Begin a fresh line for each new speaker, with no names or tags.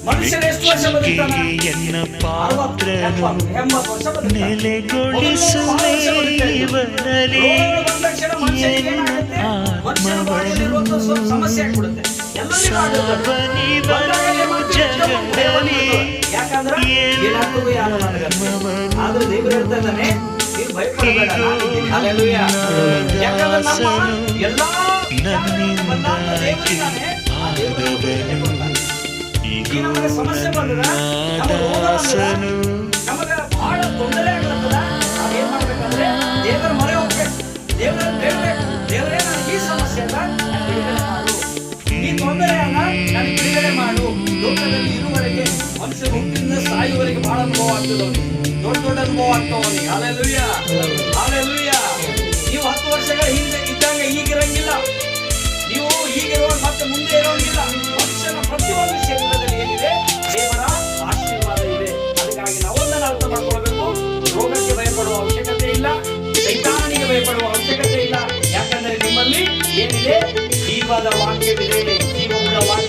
ಮನುಷ್ಯನ ಎಷ್ಟು ವರ್ಷ ಬದುಕ್ತಾನ?
ಎನ್ನ ಪಾತ್ರನು ನೆಲೆಗೊಳಿಸುವೆ ಇವನಲ್ಲಿ
ಸಮಸ್ಯೆ ಆಗ್ಬಿಡುತ್ತೆ.
ಜಗದಲ್ಲಿ
ಯಾಕಂದ್ರೆ ಏನಾಗ್ತದೆ ಯಾರು ನನಗಂತ. ಆದ್ರೆ ದೇವರು ಹೇಳ್ತಾ ಇದ್ದಾನೆ, ನೀನು ಭಯಪಡಬೇಡ, ನಾನಿದ್ದೀನಿ. ಹಲ್ಲೆಲೂಯಾ. ಯಾಕಂದ್ರೆ ನಮ್ಮ ಎಲ್ಲಾ ದೇವರಿದ್ದಾನೆ. ಈ ನಮಗೆ ಸಮಸ್ಯೆ ಬಂದ್ರೆ, ನಮಗೆ ರೋಗ ಬಂದ್ರೆ, ನಮಗೆ ಬಹಳ ತೊಂದರೆ ಆಗ್ತದ. ನಾವೇನ್ ಮಾಡ್ಬೇಕಂದ್ರೆ ದೇವರ ಮೊರೆ ಹೋಗ್ಬೇಕು, ದೇವರನ್ನು ಬೇಡಬೇಕು. ದೇವರೇ ನನಗೆ ಈ ಸಮಸ್ಯೆ ಅಲ್ಲ, ನಾನು ಬಿಡುಗಡೆ ಮಾಡು. ಈ ತೊಂದರೆ ಅಲ್ಲ, ನಾನು ಬಿಡುಗಡೆ ಮಾಡು. ಲೋಕದಲ್ಲಿ ಇರುವವರೆಗೆ ಮನುಷ್ಯ ಹುಟ್ಟಿನಿಂದ ಸಾಯುವವರೆಗೆ ಬಹಳ ಅನುಭವ ಆಗ್ತದೆ ಅವನಿಗೆ, ದೊಡ್ಡ ದೊಡ್ಡ ಅನುಭವ ಆಗ್ತಾವ ಅವನಿಗೆ. Hallelujah, hallelujah. ನೀವು 10 ವರ್ಷಗಳ ಹಿಂದೆ ಇದ್ದಾಗ ಈಗಿರಂಗಿಲ್ಲ, ನೀವು ಈಗಿರುವ ಮತ್ತೆ ಮುಂದೆ ಇರೋಂಗಿಲ್ಲ. ಮನುಷ್ಯನ ಪ್ರತಿಯೊಂದು ಶರೀರದಲ್ಲಿ ಏನಿದೆ, ದೇವರ ಆಶೀರ್ವಾದ ಇದೆ. ಅದಕ್ಕಾಗಿ ನಾವೊಂದನ್ನು ಅರ್ಥ ಮಾಡ್ಕೊಳ್ಬೇಕು, ರೋಗಕ್ಕೆ ಭಯಪಡುವ ಅವಶ್ಯಕತೆ ಇಲ್ಲ, ಸೈತಾನನಿಗೆ ಭಯಪಡುವ ಅವಶ್ಯಕತೆ ಇಲ್ಲ. ಯಾಕಂದ್ರೆ ನಿಮ್ಮಲ್ಲಿ ಏನಿದೆ, ಜೀವದ ವಾಕ್ಯವಿದೆ, ಜೀವದ ವಾಕ್ಯ.